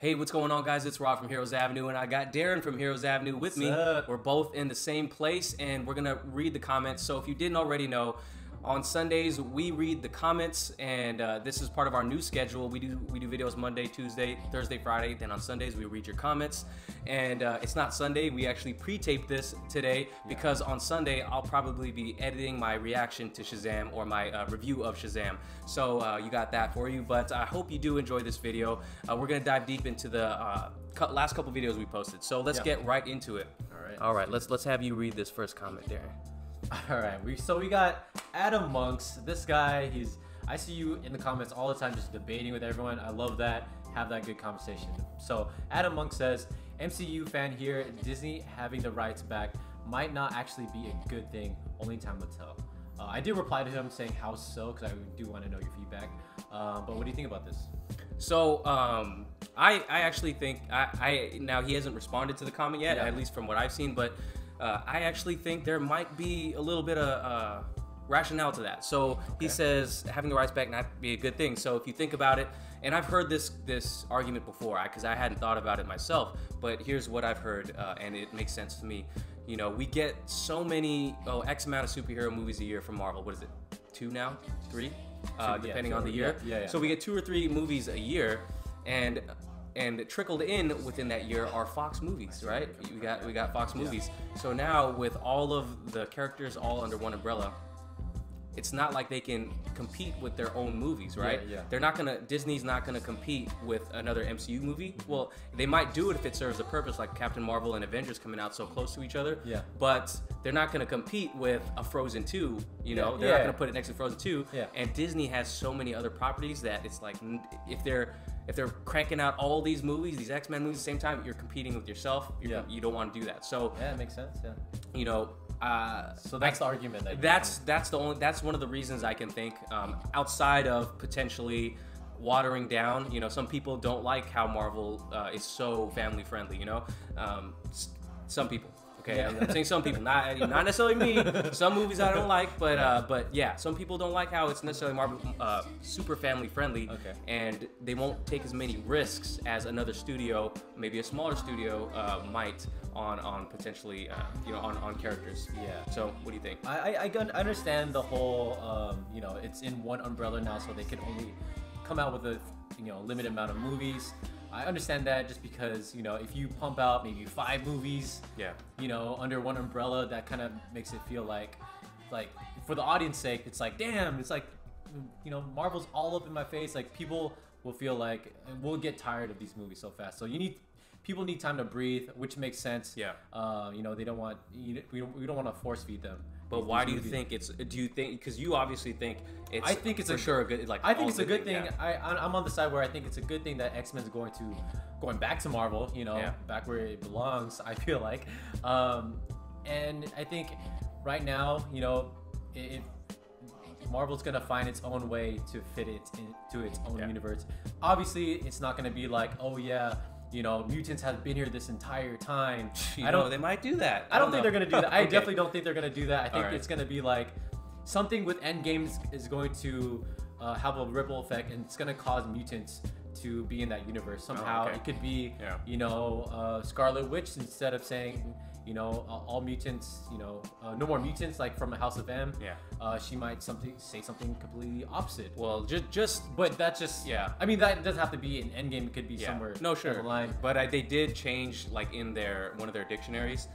Hey, what's going on, guys? It's Rob from Heroes Avenue, and I got Darren from Heroes Avenue with me. Up? We're both in the same place, and we're gonna read the comments. So if you didn't already know, on Sundays we read the comments, and this is part of our new schedule. We do videos Monday, Tuesday, Thursday, Friday. Then on Sundays we read your comments, and it's not Sunday. We actually pre-taped this today because on Sunday I'll probably be editing my reaction to Shazam or my review of Shazam. So you got that for you. But I hope you do enjoy this video. We're gonna dive deep into the last couple videos we posted. So let's get right into it. All right. Let's have you read this first comment, Darren. All right, we got Adam Monks. This guy, I see you in the comments all the time just debating with everyone. I love that. Have that good conversation. So Adam Monks says, MCU fan here, Disney having the rights back might not actually be a good thing, only time will tell. I did reply to him saying how so, because I do want to know your feedback. But what do you think about this? So I actually think, now he hasn't responded to the comment yet, at least from what I've seen, but I actually think there might be a little bit of rationale to that. So he says having the rights back not be a good thing. So if you think about it, and I've heard this argument before, because I hadn't thought about it myself, but here's what I've heard, and it makes sense to me. You know, we get so many, X amount of superhero movies a year from Marvel. What is it, 2 now? 3? Depending on the year. So we get 2 or 3 movies a year, and trickled in within that year are Fox movies, right? We got Fox movies. So now with all of the characters all under one umbrella, it's not like they can compete with their own movies, right? They're not gonna, Disney's not gonna compete with another MCU movie. Well, they might do it if it serves a purpose, like Captain Marvel and Avengers coming out so close to each other. But they're not gonna compete with a Frozen 2, you know? They're not gonna put it next to Frozen 2. And Disney has so many other properties that it's like, if they're cranking out all these movies, these X-Men movies at the same time, you're competing with yourself. You don't want to do that. So it makes sense. You know, so that's the argument. That's one of the reasons I can think. Outside of potentially watering down, you know, some people don't like how Marvel is so family friendly. You know, some people. Okay, I'm saying some people, not necessarily me. Some movies I don't like, but yeah, some people don't like how it's necessarily Marvel super family friendly, and they won't take as many risks as another studio, maybe a smaller studio, might on potentially you know, on characters. So what do you think? I understand the whole you know, it's in one umbrella now, so they can only come out with a limited amount of movies. I understand that, just because, you know, if you pump out maybe 5 movies, you know, under one umbrella, that kind of makes it feel like for the audience sake, it's like, damn, it's like, you know, Marvel's all up in my face. Like, people will feel like, we'll get tired of these movies so fast. So people need time to breathe, which makes sense. You know, they don't want, we don't want to force feed them. But why do you think it's? Do you think, because you obviously think it's? I think it's for sure a good, like. I think it's a good thing. I'm on the side where I think it's a good thing that X-Men is going back to Marvel. You know, back where it belongs. I feel like, and I think right now, you know, Marvel's gonna find its own way to fit it into its own universe. Obviously, it's not gonna be like, oh yeah, you know, mutants have been here this entire time. I don't know, they might do that. I don't think they're gonna do that. I definitely don't think they're gonna do that. I think it's gonna be like something with Endgame is going to have a ripple effect, and it's gonna cause mutants to be in that universe somehow. It could be, you know, Scarlet Witch, instead of saying, you know, all mutants, you know, no more mutants, like from House of M. She might say something completely opposite. Well, but that's just, I mean, that doesn't have to be an Endgame. It could be somewhere. No, sure. Down the line. But they did change, like, in one of their dictionaries,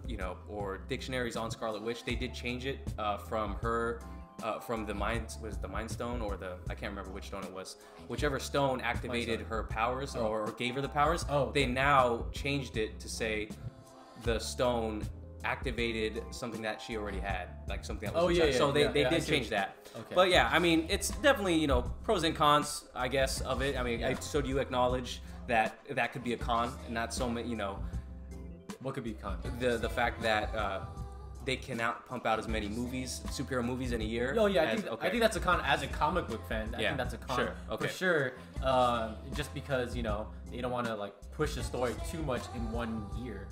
you know, or dictionaries on Scarlet Witch. They did change it from her. From the Mind Stone, or I can't remember which stone it was. Whichever stone activated her powers or gave her the powers. They now changed it to say the stone activated something that she already had, like something that was so they did change that. But yeah, I mean, it's definitely, you know, pros and cons, I guess, of it. I mean, so do you acknowledge that could be a con, and not so many, you know? What could be a con? The fact that they cannot pump out as many movies, superhero movies, in a year. I think that's a con. As a comic book fan, I think that's a con for sure. Just because, you know, they don't want to like push the story too much in one year.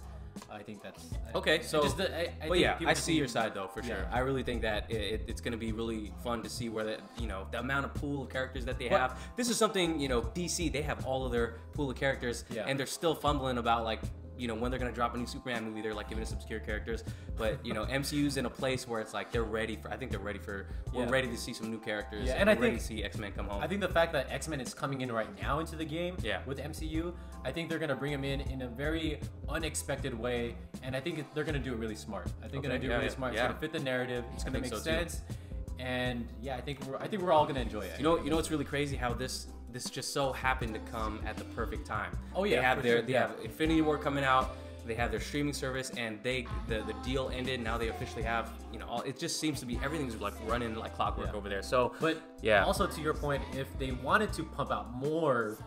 I think that's okay. So, I see your need, side though for sure. I really think that it's going to be really fun to see where the amount of pool of characters that they have. This is something DC, they have all of their pool of characters, and they're still fumbling about like. When they're gonna drop a new Superman movie, they're like giving us obscure characters. But MCU's in a place where it's like they're ready for. I think they're ready for. We're ready to see some new characters. Yeah, and I think ready to see X-Men come home. I think the fact that X-Men is coming in right now into the game with MCU, I think they're gonna bring him in a very unexpected way, and I think they're gonna do it really smart. I think they're gonna do it really smart. It's gonna fit the narrative. It's gonna make sense. And I think we're all gonna enjoy it. You know what's really crazy? How this just so happened to come at the perfect time. Oh yeah, they have Infinity War coming out. They have their streaming service, and the deal ended. Now they officially have, it just seems to be everything's like running like clockwork over there. So, but also to your point, if they wanted to pump out more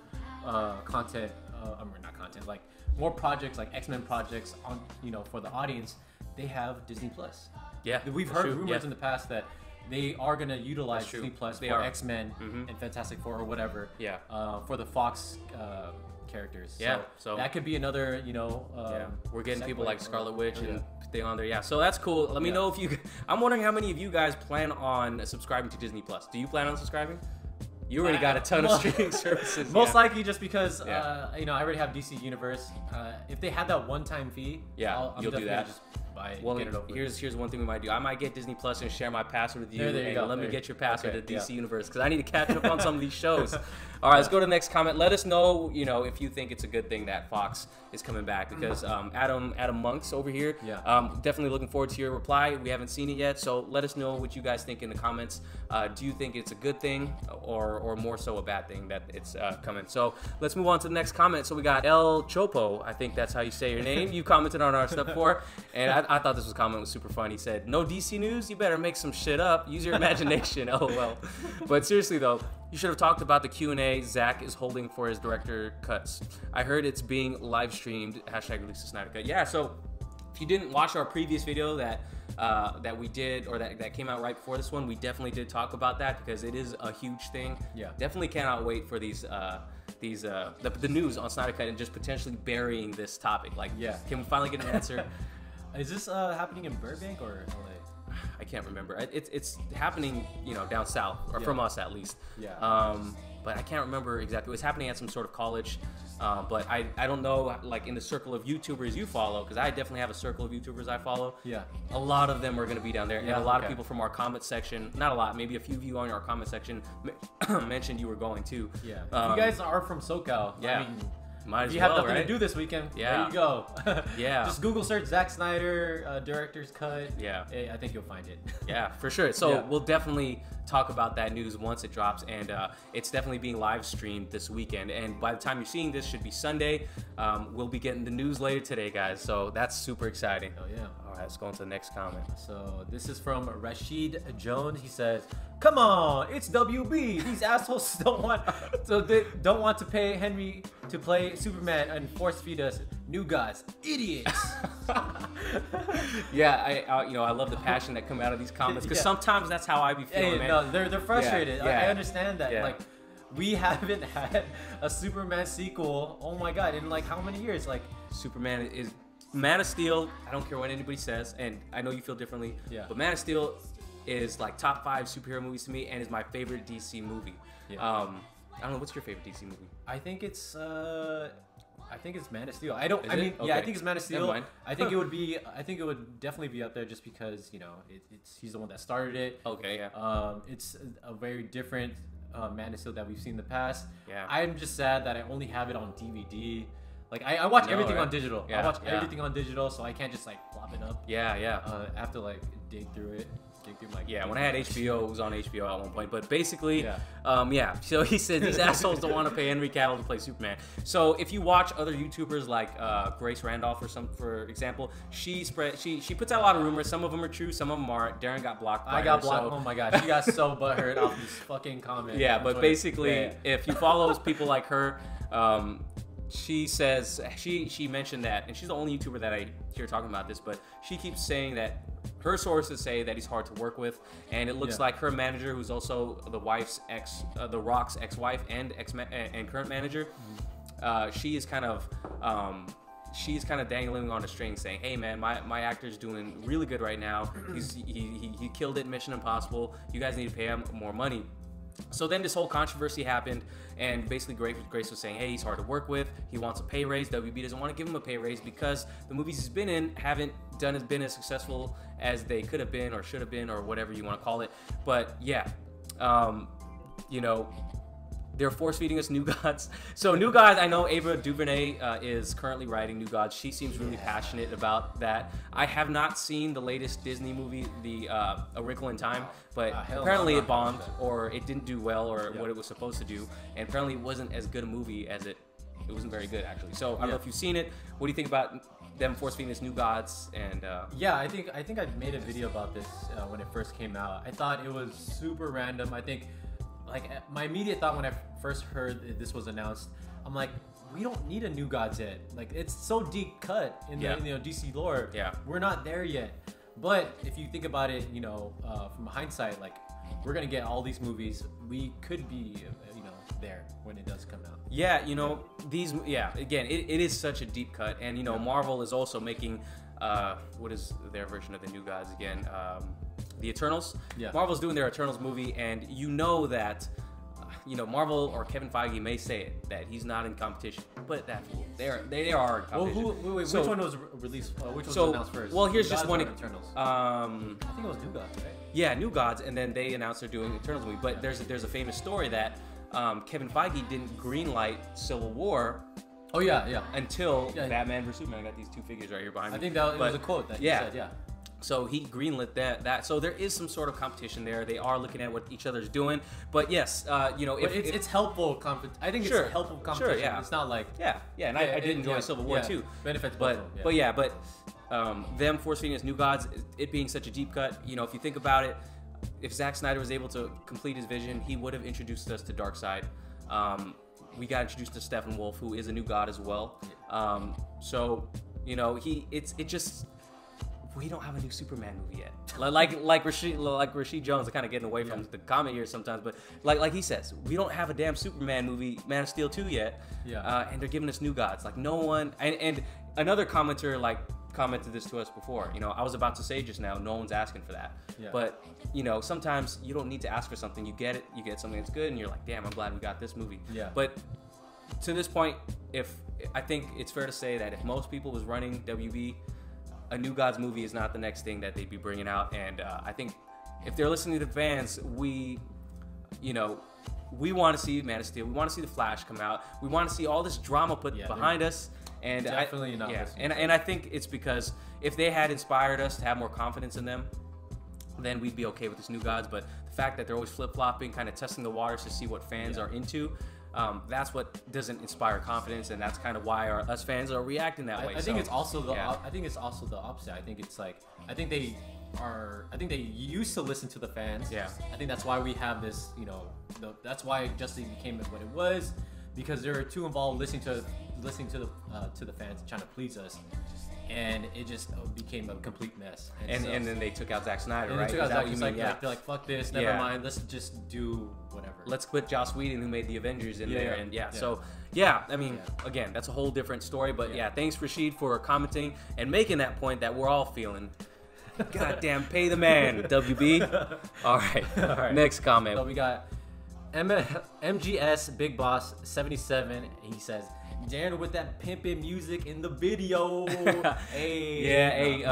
content, not content, like more projects, like X-Men projects on, for the audience, they have Disney Plus. Yeah, we've heard rumors in the past that they are gonna utilize Disney Plus for X-Men and Fantastic Four or whatever. Yeah. For the Fox. Characters. So that could be another, we're getting people like Scarlet Witch and thing on there. Yeah, so that's cool. Let me know if you. I'm wondering how many of you guys plan on subscribing to Disney Plus. Do you plan on subscribing? You already got a ton of streaming services. Most likely just because I already have DC Universe. If they had that one-time fee, you'll do that. Just buy it, well, get it over. Here's one thing we might do. I might get Disney Plus and share my password with you. There you go. Let me get your password to DC Universe because I need to catch up on some of these shows. All right, let's go to the next comment. Let us know, if you think it's a good thing that Fox is coming back because Adam Monks over here, definitely looking forward to your reply. We haven't seen it yet, so let us know what you guys think in the comments. Do you think it's a good thing or more so a bad thing that it's coming? So let's move on to the next comment. So we got El Chapo, I think that's how you say your name. You commented on our stuff before, and I thought this comment was super fun. He said, "No DC news? You better make some shit up. Use your imagination." Oh well. But seriously though, you should have talked about the Q&A Zach is holding for his director cuts. I heard it's being live streamed. # release the Snyder Cut. Yeah, so if you didn't watch our previous video that we did, or that came out right before this one, we definitely did talk about that because it is a huge thing. Yeah. Definitely cannot wait for the news on Snyder Cut and just potentially burying this topic. Like, can we finally get an answer? Is this happening in Burbank or LA? I can't remember. It's happening, down south, or from us at least. Yeah. But I can't remember exactly. It was happening at some sort of college. But I don't know, like in the circle of YouTubers you follow, because I definitely have a circle of YouTubers I follow. Yeah. A lot of them are going to be down there, and a lot of people from our comment section. Not a lot, maybe a few of you on our comment section mentioned you were going too. Yeah. If you guys are from SoCal, I mean, might as you well, have nothing right? to do this weekend. There you go. Yeah. Just Google search Zack Snyder director's cut. Yeah. I think you'll find it. Yeah, for sure. So we'll definitely talk about that news once it drops, and it's definitely being live streamed this weekend. And by the time you're seeing this, should be Sunday. We'll be getting the news later today, guys. So that's super exciting. Oh yeah. All right, let's go on to the next comment. So this is from Rashid Jones. He says, "Come on, it's WB. These assholes don't want to pay Henry to play Superman and force feed us new guys, idiots." Yeah, I love the passion that come out of these comments because sometimes that's how I be feeling, man. No, they're frustrated. I understand that. Like, we haven't had a Superman sequel. Oh my God, in like how many years? Like, Superman is Man of Steel. I don't care what anybody says, and I know you feel differently. Yeah. But Man of Steel is like top 5 superhero movies to me, and is my favorite DC movie. Yeah. I don't know, what's your favorite DC movie? I think it's Man of Steel. I think it's Man of Steel. I think it would definitely be up there just because, he's the one that started it. Okay, yeah. It's a very different Man of Steel that we've seen in the past. Yeah. I'm just sad that I only have it on DVD. Like, I watch everything on digital. I watch everything on digital, so I can't just like plop it up. Yeah, yeah. I have to like dig through it. When I had HBO, it was on HBO at one point. But basically, so he said these assholes don't want to pay Henry Cavill to play Superman. So if you watch other YouTubers like Grace Randolph for example, she puts out a lot of rumors. Some of them are true, some of them aren't. Darren got blocked by I got blocked. So. Oh my God, she got so butthurt off these fucking comments. Yeah, but basically, if you follow people like her, she says she mentioned that, and she's the only YouTuber that I hear talking about this, but she keeps saying that her sources say that he's hard to work with, and it looks like her manager, who's also the Rock's ex-wife and current manager, she is kind of she's kind of dangling on a string saying, hey man, my actor's doing really good right now. He killed it in Mission Impossible. You guys need to pay him more money. So then this whole controversy happened, and basically Grace was saying, hey, he's hard to work with. He wants a pay raise. WB doesn't want to give him a pay raise because the movies he's been in haven't been as successful as they could have been or should have been or whatever you want to call it. But yeah, you know, they're force feeding us New Gods. So New Gods, I know Ava DuVernay is currently writing New Gods. She seems really passionate about that. I have not seen the latest Disney movie, A Wrinkle in Time, but apparently it bombed or it didn't do well or what it was supposed to do. And apparently it wasn't as good a movie as it wasn't very good actually. So I don't know if you've seen it. What do you think about them force feeding us New Gods? And yeah, I think I made a video about this when it first came out. I thought it was super random. I think like my immediate thought when I first heard this was announced, I'm like, we don't need a New Gods yet. Like it's so deep cut in the DC lore. Yeah, we're not there yet. But if you think about it, you know, from hindsight, like we're gonna get all these movies. We could be, you know, there when it does come out. Yeah, you know, these. Yeah, again, it is such a deep cut, and you know, Marvel is also making. What is their version of the New Gods again? The Eternals. Yeah. Marvel's doing their Eternals movie, and you know that, you know, Marvel or Kevin Feige may say it that he's not in competition, but that's they are in competition. Well, wait, which one was released? Which was announced first? Well, here's just one. Eternals. I think it was New Gods, right? Yeah, New Gods, and then they announced they're doing Eternals movie. But there's a famous story that Kevin Feige didn't greenlight Civil War. Oh yeah. Until Batman vs Superman. I got these two figures right here behind me. I think that was a quote that he said. Yeah. So he greenlit that. So there is some sort of competition there. They are looking at what each other's doing. But yes, you know, it's helpful. I think it's helpful competition. Sure, yeah. It's not like and I did enjoy Civil War too. Benefits, but them force feeding us New Gods, it being such a deep cut. You know, if you think about it, if Zack Snyder was able to complete his vision, he would have introduced us to Darkseid. We got introduced to Steppenwolf, who is a New God as well. So you know, we don't have a new Superman movie yet. Like Rashid Jones, are kind of getting away from the comment here sometimes, but like he says, we don't have a damn Superman movie, Man of Steel 2 yet. And they're giving us New Gods. Like no one, and another commenter commented this to us before. You know, I was about to say just now, no one's asking for that. But you know, sometimes you don't need to ask for something. You get it, you get something that's good, and you're like, damn, I'm glad we got this movie. But to this point, I think it's fair to say that if most people was running WB, a New Gods movie is not the next thing that they'd be bringing out. And I think if they're listening to the fans, we want to see Man of Steel. We want to see The Flash come out. We want to see all this drama put behind us. And definitely not. Yeah, and I think it's because if they had inspired us to have more confidence in them, then we'd be okay with this New Gods. But the fact that they're always flip-flopping, kind of testing the waters to see what fans are into, that's what doesn't inspire confidence, and that's kind of why us fans are reacting that way. I think it's also the opposite. I think it's like I think they used to listen to the fans. I think that's why we have this. You know, that's why Justice League became what it was, because they were too involved listening to the fans and trying to please us. And it just became a complete mess. And then they took out Zack Snyder, right? They're like, fuck this, never mind, let's just do whatever. Let's put Joss Whedon, who made the Avengers, in there. And so, I mean, again, that's a whole different story. But thanks, Rashid, for commenting and making that point that we're all feeling. Goddamn, pay the man, WB. All right. Next comment. So we got MGS Big Boss 77. He says, Darren with that pimpin' music in the video.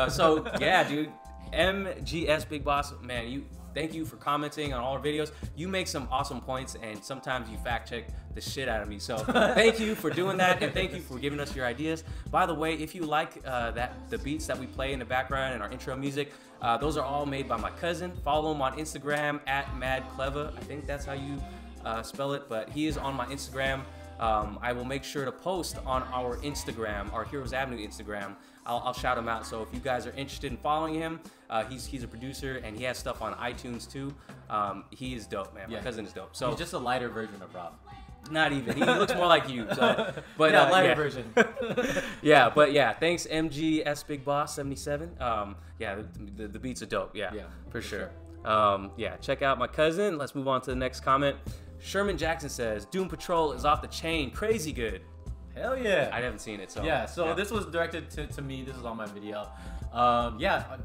So dude, MGS Big Boss, man, thank you for commenting on all our videos. You make some awesome points, and sometimes you fact check the shit out of me. So thank you for doing that, and thank you for giving us your ideas. By the way, if you like the beats that we play in the background and our intro music, those are all made by my cousin. Follow him on Instagram @MadCleva. I think that's how you spell it, but he is on my Instagram. I will make sure to post on our Instagram, our Heroes Avenue Instagram. I'll shout him out. So if you guys are interested in following him, he's a producer and he has stuff on iTunes too. He is dope, man. My cousin is dope. So he's just a lighter version of Rob. Not even. He looks more like you. So, but lighter version. Thanks MGS Big Boss 77. The beats are dope. Yeah, for sure. Check out my cousin. Let's move on to the next comment. Sherman Jackson says, Doom Patrol is off the chain. Crazy good. Hell yeah. I haven't seen it, so yeah. So this was directed to me. This is on my video.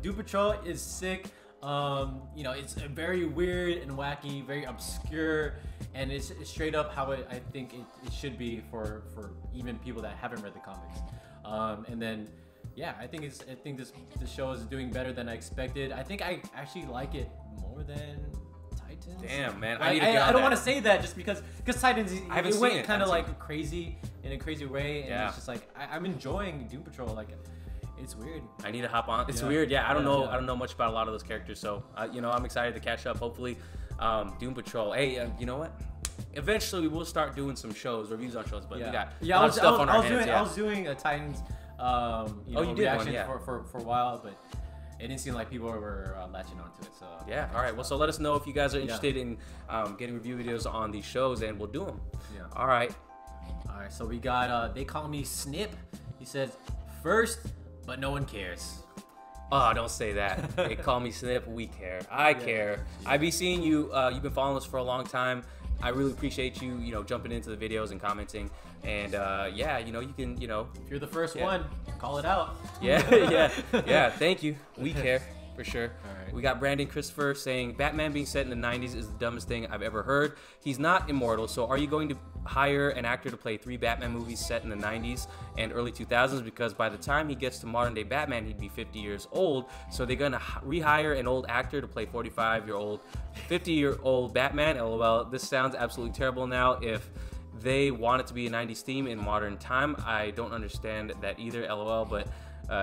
Doom Patrol is sick. It's very weird and wacky, very obscure, and it's straight up how I think it should be for even people that haven't read the comics. And then, yeah, I think this show is doing better than I expected. I think I actually like it more than Titans. Damn, man, I don't want to say that just because Titans it went kind of like crazy in a crazy way, and it's just like I'm enjoying Doom Patrol. Like, it's weird. I need to hop on. It's weird. Yeah, I don't know much about a lot of those characters, so I'm excited to catch up. Hopefully, Doom Patrol. Hey, you know what? Eventually, we will start doing some reviews on shows, but we got a lot of stuff on our hands. I was doing a Titans reaction one, for a while, but it didn't seem like people were latching onto it. So yeah, all right. Well, so let us know if you guys are interested in getting review videos on these shows, and we'll do them. Yeah. All right. So we got They Call Me Snip. He says, first, but no one cares. Oh, don't say that. They call me Snip. We care. I care. I be seeing you. You've been following us for a long time. I really appreciate you, jumping into the videos and commenting. And you can, if you're the first one, call it out. Yeah. Thank you. We care for sure. All right. We got Brandon Christopher saying Batman being set in the 90s is the dumbest thing I've ever heard. He's not immortal, so are you going to hire an actor to play 3 Batman movies set in the 90s and early 2000s? Because by the time he gets to modern day Batman, he'd be 50 years old. So they're gonna rehire an old actor to play 45-year-old, 50-year-old Batman. LOL. This sounds absolutely terrible now. If they want it to be a 90s theme in modern time, I don't understand that either. LOL. But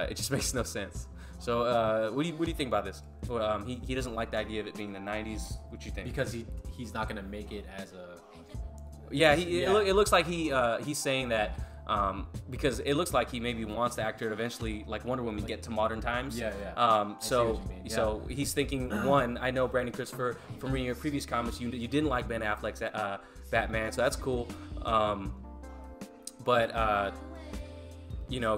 it just makes no sense. So what do you think about this? He doesn't like the idea of it being the 90s. What you think? Because he's not gonna make it as a It looks like he's saying that because it looks like he maybe wants the actor to eventually, like Wonder Woman, get to modern times. So he's thinking, one, I know Brandon Christopher from reading your previous comments, you didn't like Ben Affleck's Batman, so that's cool. But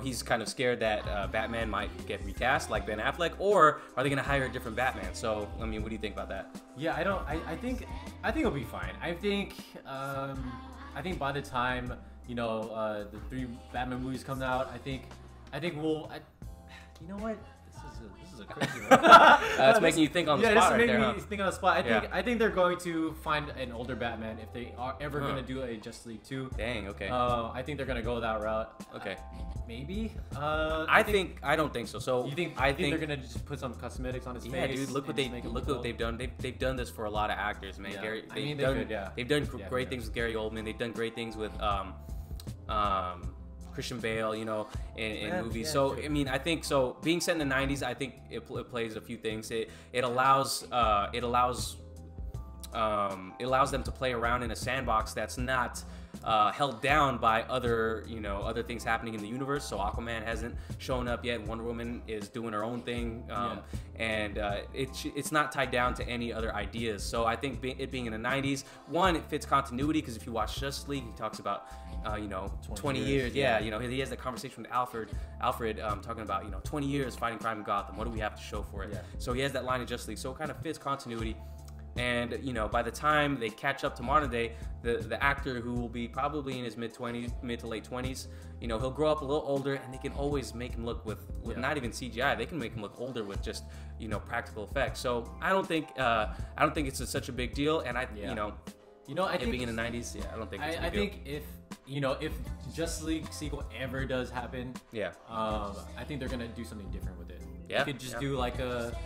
he's kind of scared that Batman might get recast like Ben Affleck, or are they going to hire a different Batman? So, I mean, what do you think about that? Yeah, I think it'll be fine. I think by the time the 3 Batman movies come out, I think we'll. You know what? This is a crazy one. It's making you think on the spot right there. Yeah, me think on the spot. I think they're going to find an older Batman if they are ever going to do a Justice League 2. Dang. Okay. I think they're going to go that route. Okay. Maybe. I don't think so. So you think they're gonna just put some cosmetics on his face? Yeah, dude. Look what they've done. They've done this for a lot of actors, man. Yeah. They've done great things with Gary Oldman. They've done great things with Christian Bale, in movies. So I mean, I think so. Being set in the 90s, I think it plays a few things. It allows them to play around in a sandbox that's not held down by other things happening in the universe. So Aquaman hasn't shown up yet. Wonder Woman is doing her own thing, and it's not tied down to any other ideas. So I think it being in the 90s, one, it fits continuity, because if you watch Justice League, he talks about 20 years. Yeah, he has that conversation with Alfred talking about 20 years fighting crime in Gotham. What do we have to show for it? Yeah. So he has that line in Justice League. So it kind of fits continuity. And by the time they catch up to modern day, the actor, who will be probably in his mid to late 20s, he'll grow up a little older, and they can always make him look with not even CGI. They can make him look older with just practical effects. So I don't think it's such a big deal. And I think being in the 90s, I don't think it's a big deal. I think if Justice League sequel ever does happen, I think they're gonna do something different with it. Yeah, they could just do like a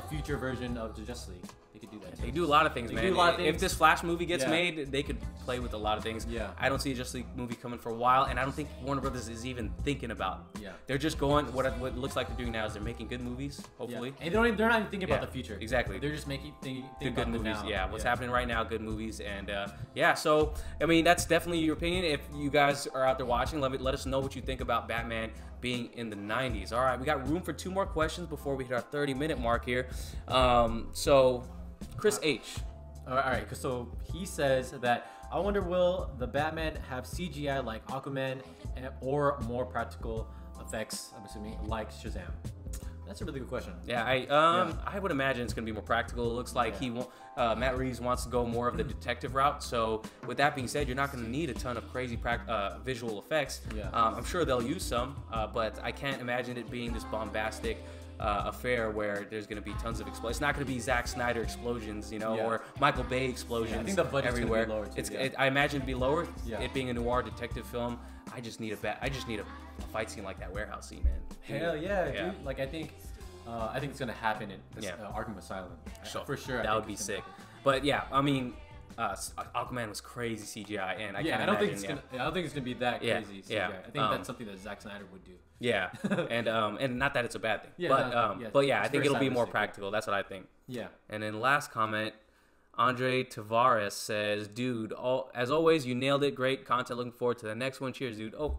future version of the Justice League. They could do that. They do a lot of things, man. If this Flash movie gets made, they could play with a lot of things. Yeah. I don't see a Justice League movie coming for a while, and I don't think Warner Brothers is even thinking about. Yeah. They're just going. What it looks like they're doing now is they're making good movies, hopefully. Yeah. And they're not even thinking about the future. Exactly. They're just making think good about movies. now. Yeah. What's happening right now? Good movies, and So I mean, that's definitely your opinion. If you guys are out there watching, let us know what you think about Batman being in the 90s. All right, we got room for 2 more questions before we hit our 30-minute mark here. So, Chris H. All right, so he says that, I wonder, will the Batman have CGI like Aquaman or more practical effects, I'm assuming, like Shazam? That's a really good question. Yeah, I would imagine it's gonna be more practical. It looks like Matt Reeves wants to go more of the detective route. So with that being said, you're not gonna need a ton of crazy visual effects. Yeah. I'm sure they'll use some, but I can't imagine it being this bombastic affair where there's gonna be tons of explosions. It's not gonna be Zack Snyder explosions, you know, or Michael Bay explosions. Yeah, I think the budget's everywhere. Gonna be lower too, I imagine it'd be lower. Yeah. It being a noir detective film, I just need a fight scene like that warehouse scene, man. Hell yeah, dude. Like I think it's gonna happen in this, Arkham Asylum. For sure. That would be sick. But yeah, I mean, Aquaman was crazy CGI, and I don't think it's gonna be that crazy CGI. Yeah. I think that's something that Zack Snyder would do. Yeah, and not that it's a bad thing. Yeah, but I think it'll be more practical. That's what I think. Yeah. And then last comment, Andre Tavares says, "Dude, as always, you nailed it. Great content. Looking forward to the next one. Cheers, dude." Oh,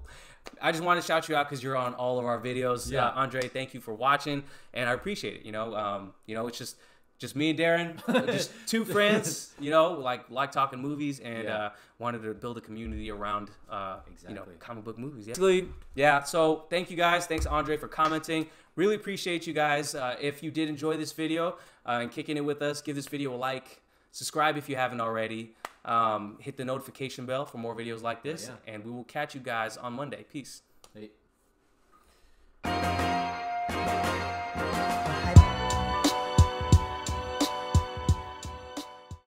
I just want to shout you out because you're on all of our videos. Yeah. Andre, thank you for watching, and I appreciate it. It's just me and Darren, just two friends. Like talking movies, and wanted to build a community around comic book movies. Yeah. So thank you guys. Thanks Andre for commenting. Really appreciate you guys. If you did enjoy this video and kicking it with us, give this video a like. Subscribe if you haven't already. Hit the notification bell for more videos like this. And we will catch you guys on Monday. Peace. Hey.